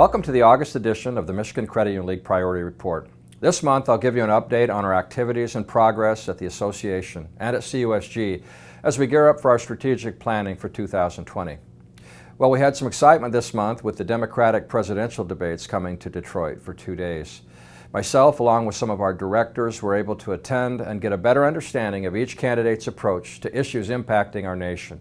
Welcome to the August edition of the Michigan Credit Union League Priority Report. This month I'll give you an update on our activities and progress at the Association and at CUSG as we gear up for our strategic planning for 2020. Well, we had some excitement this month with the Democratic presidential debates coming to Detroit for 2 days. Myself, along with some of our directors, were able to attend and get a better understanding of each candidate's approach to issues impacting our nation.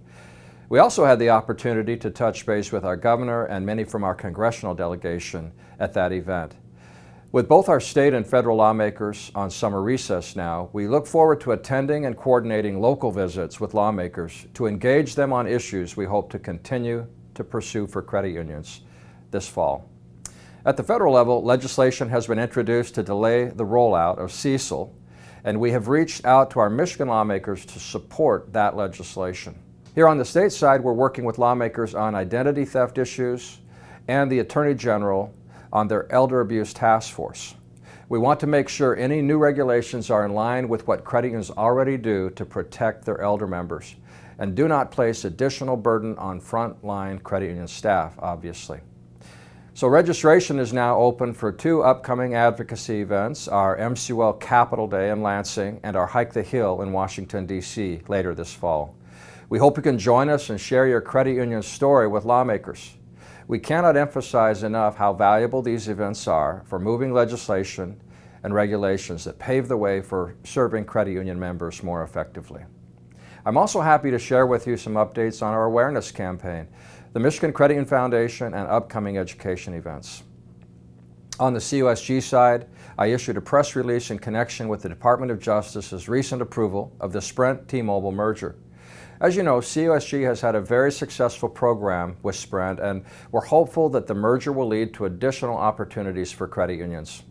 We also had the opportunity to touch base with our governor and many from our congressional delegation at that event. With both our state and federal lawmakers on summer recess now, we look forward to attending and coordinating local visits with lawmakers to engage them on issues we hope to continue to pursue for credit unions this fall. At the federal level, legislation has been introduced to delay the rollout of CECL, and we have reached out to our Michigan lawmakers to support that legislation. Here on the state side, we're working with lawmakers on identity theft issues and the Attorney General on their Elder Abuse Taskforce. We want to make sure any new regulations are in line with what credit unions already do to protect their elder members and do not place additional burden on frontline credit union staff, obviously. So registration is now open for 2 upcoming advocacy events, our MCUF Capital Day in Lansing and our Hike the Hill in Washington, D.C. later this fall. We hope you can join us and share your credit union story with lawmakers. We cannot emphasize enough how valuable these events are for moving legislation and regulations that pave the way for serving credit union members more effectively. I'm also happy to share with you some updates on our awareness campaign, the Michigan Credit Union Foundation, and upcoming education events. On the CUSG side, I issued a press release in connection with the Department of Justice's recent approval of the Sprint-T-Mobile merger. As you know, CUSG has had a very successful program with Sprint, and we're hopeful that the merger will lead to additional opportunities for credit unions.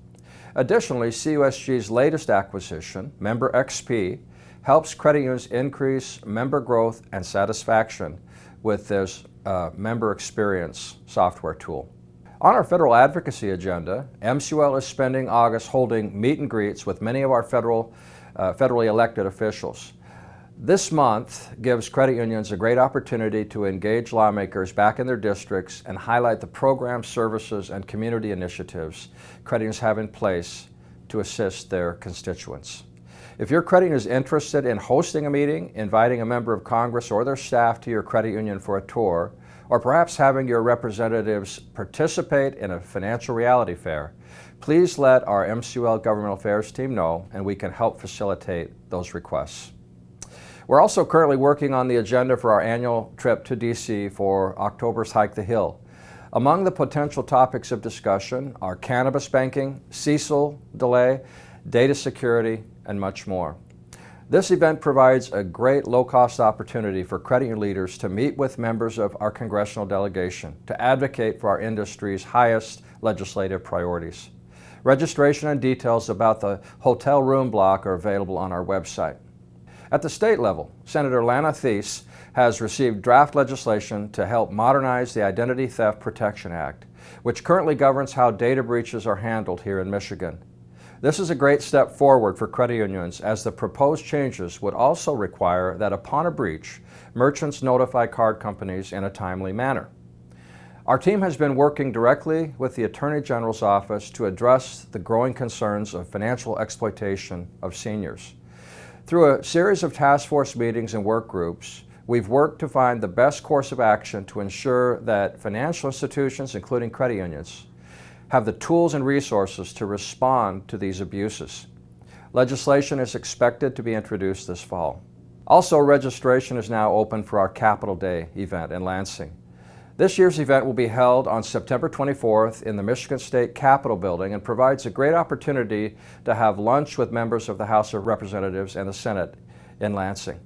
Additionally, CUSG's latest acquisition, Member XP, helps credit unions increase member growth and satisfaction with this member experience software tool. On our federal advocacy agenda, MCUL is spending August holding meet and greets with many of our federally elected officials. This month gives credit unions a great opportunity to engage lawmakers back in their districts and highlight the programs, services, and community initiatives credit unions have in place to assist their constituents. If your credit union is interested in hosting a meeting, inviting a member of Congress or their staff to your credit union for a tour, or perhaps having your representatives participate in a financial reality fair, please let our MCUL Government Affairs team know and we can help facilitate those requests. We're also currently working on the agenda for our annual trip to D.C. for October's Hike the Hill. Among the potential topics of discussion are cannabis banking, CECL delay, data security, and much more. This event provides a great low-cost opportunity for credit union leaders to meet with members of our congressional delegation to advocate for our industry's highest legislative priorities. Registration and details about the hotel room block are available on our website. At the state level, Senator Lana Thies has received draft legislation to help modernize the Identity Theft Protection Act, which currently governs how data breaches are handled here in Michigan. This is a great step forward for credit unions, as the proposed changes would also require that upon a breach, merchants notify card companies in a timely manner. Our team has been working directly with the Attorney General's office to address the growing concerns of financial exploitation of seniors. Through a series of task force meetings and work groups, we've worked to find the best course of action to ensure that financial institutions, including credit unions, have the tools and resources to respond to these abuses. Legislation is expected to be introduced this fall. Also, registration is now open for our Capital Day event in Lansing. This year's event will be held on September 24th in the Michigan State Capitol building and provides a great opportunity to have lunch with members of the House of Representatives and the Senate in Lansing.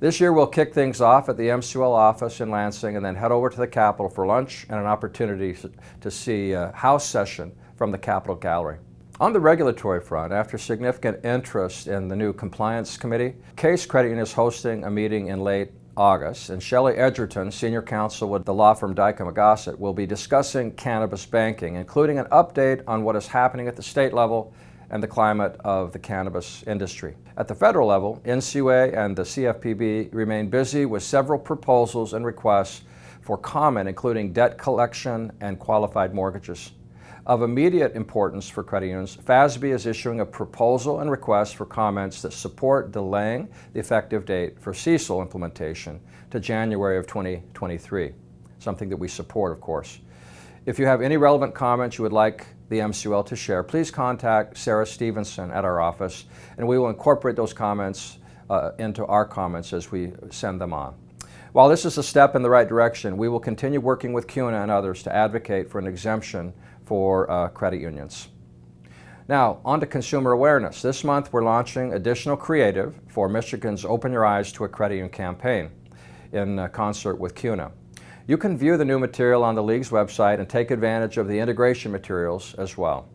This year we'll kick things off at the MCUL office in Lansing and then head over to the Capitol for lunch and an opportunity to see a House session from the Capitol Gallery. On the regulatory front, after significant interest in the new Compliance Committee, Case Credit Union is hosting a meeting in late August, and Shelley Edgerton, Senior Counsel with the law firm Dykema Gossett, will be discussing cannabis banking, including an update on what is happening at the state level and the climate of the cannabis industry. At the federal level, NCUA and the CFPB remain busy with several proposals and requests for comment, including debt collection and qualified mortgages. Of immediate importance for credit unions, FASB is issuing a proposal and request for comments that support delaying the effective date for CECL implementation to January of 2023, something that we support, of course. If you have any relevant comments you would like the MCUL to share, please contact Sarah Stevenson at our office, and we will incorporate those comments into our comments as we send them on. While this is a step in the right direction, we will continue working with CUNA and others to advocate for an exemption for credit unions. Now, on to consumer awareness. This month we're launching additional creative for Michigan's Open Your Eyes to a Credit Union campaign in concert with CUNA. You can view the new material on the League's website and take advantage of the integration materials as well.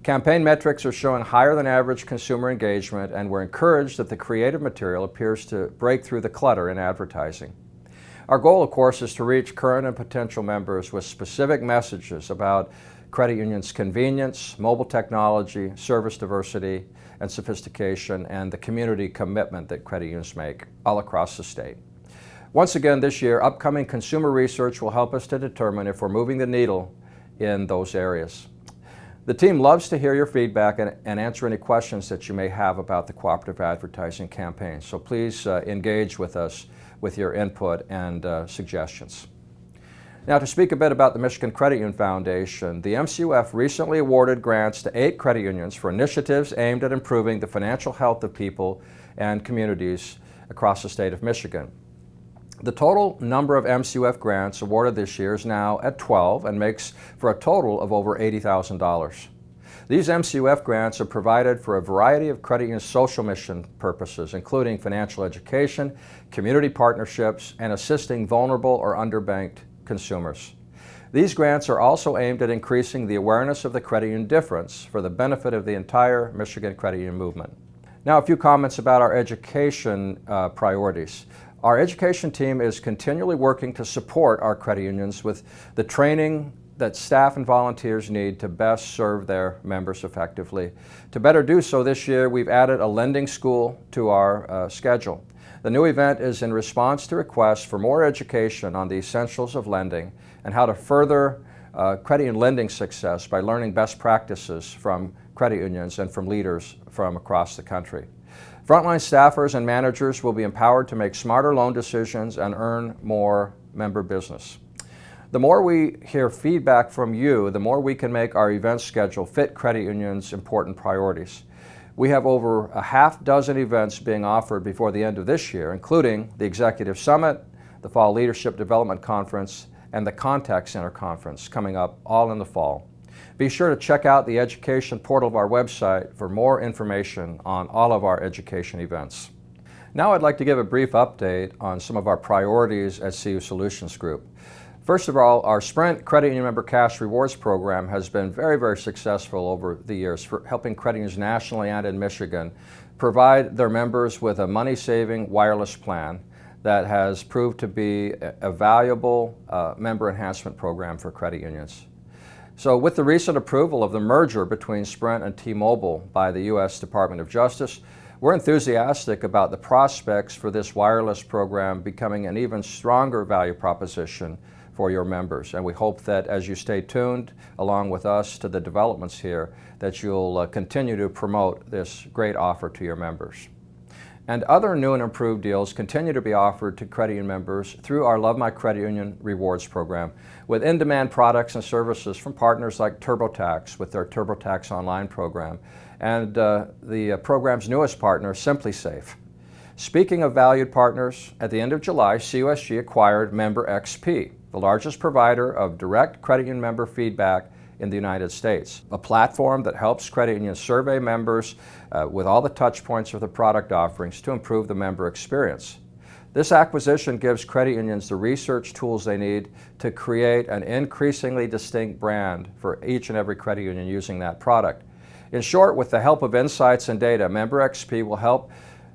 Campaign metrics are showing higher than average consumer engagement, and we're encouraged that the creative material appears to break through the clutter in advertising. Our goal, of course, is to reach current and potential members with specific messages about credit unions' convenience, mobile technology, service diversity and sophistication, and the community commitment that credit unions make all across the state. Once again this year, upcoming consumer research will help us to determine if we're moving the needle in those areas. The team loves to hear your feedback and answer any questions that you may have about the cooperative advertising campaign, so please engage with us with your input and suggestions. Now, to speak a bit about the Michigan Credit Union Foundation, the MCUF recently awarded grants to 8 credit unions for initiatives aimed at improving the financial health of people and communities across the state of Michigan. The total number of MCUF grants awarded this year is now at 12 and makes for a total of over $80,000. These MCUF grants are provided for a variety of credit union social mission purposes, including financial education, community partnerships, and assisting vulnerable or underbanked consumers. These grants are also aimed at increasing the awareness of the credit union difference for the benefit of the entire Michigan credit union movement. Now, a few comments about our education priorities. Our education team is continually working to support our credit unions with the training that staff and volunteers need to best serve their members effectively. To better do so this year, we've added a lending school to our schedule. The new event is in response to requests for more education on the essentials of lending and how to further credit union lending success by learning best practices from credit unions and from leaders from across the country. Frontline staffers and managers will be empowered to make smarter loan decisions and earn more member business. The more we hear feedback from you, the more we can make our event schedule fit credit unions' important priorities. We have over a half dozen events being offered before the end of this year, including the Executive Summit, the Fall Leadership Development Conference, and the Contact Center Conference coming up all in the fall. Be sure to check out the education portal of our website for more information on all of our education events. Now I'd like to give a brief update on some of our priorities at CU Solutions Group. First of all, our Sprint Credit Union Member Cash Rewards Program has been very successful over the years for helping credit unions nationally and in Michigan provide their members with a money-saving wireless plan that has proved to be a valuable member enhancement program for credit unions. So with the recent approval of the merger between Sprint and T-Mobile by the U.S. Department of Justice, we're enthusiastic about the prospects for this wireless program becoming an even stronger value proposition for your members. And we hope that as you stay tuned along with us to the developments here, that you'll continue to promote this great offer to your members. And other new and improved deals continue to be offered to credit union members through our Love My Credit Union Rewards program, with in-demand products and services from partners like TurboTax with their TurboTax Online program, and the program's newest partner, SimpliSafe. Speaking of valued partners, at the end of July, CUSG acquired Member XP, the largest provider of direct credit union member feedback in the United States, a platform that helps credit unions survey members with all the touch points of the product offerings to improve the member experience. This acquisition gives credit unions the research tools they need to create an increasingly distinct brand for each and every credit union using that product. In short, with the help of insights and data, Member XP will help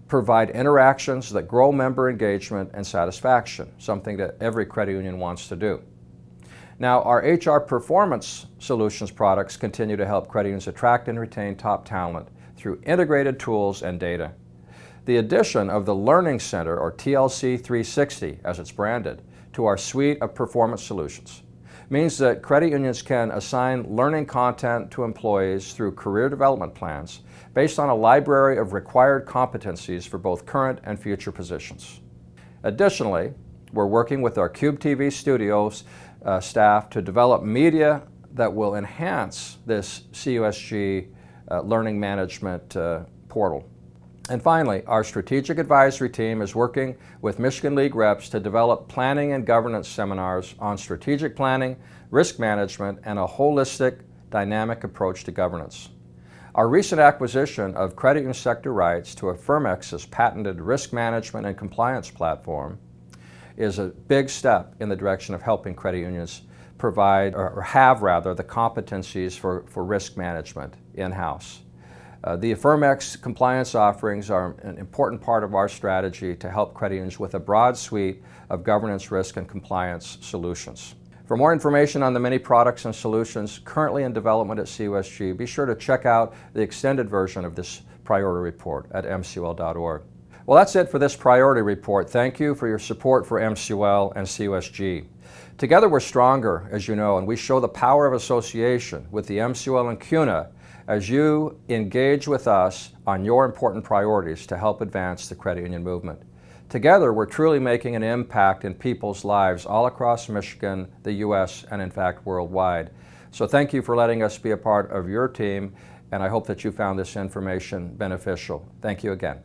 provide interactions that grow member engagement and satisfaction, something that every credit union wants to do. Now, our HR performance solutions products continue to help credit unions attract and retain top talent through integrated tools and data. The addition of the Learning Center, or TLC 360 as it's branded, to our suite of performance solutions means that credit unions can assign learning content to employees through career development plans based on a library of required competencies for both current and future positions. Additionally, we're working with our Cube TV Studios staff to develop media that will enhance this CUSG learning management portal. And finally, our strategic advisory team is working with Michigan League reps to develop planning and governance seminars on strategic planning, risk management, and a holistic, dynamic approach to governance. Our recent acquisition of credit union sector rights to Affirmex's patented risk management and compliance platform is a big step in the direction of helping credit unions provide, or have rather, the competencies for risk management in-house. The Affirmex compliance offerings are an important part of our strategy to help credit unions with a broad suite of governance, risk, and compliance solutions. For more information on the many products and solutions currently in development at CUSG, be sure to check out the extended version of this priority report at mcul.org. Well, that's it for this priority report. Thank you for your support for MCUL and CUSG. Together we're stronger, as you know, and we show the power of association with the MCUL and CUNA as you engage with us on your important priorities to help advance the credit union movement. Together, we're truly making an impact in people's lives all across Michigan, the U.S., and in fact, worldwide. So thank you for letting us be a part of your team, and I hope that you found this information beneficial. Thank you again.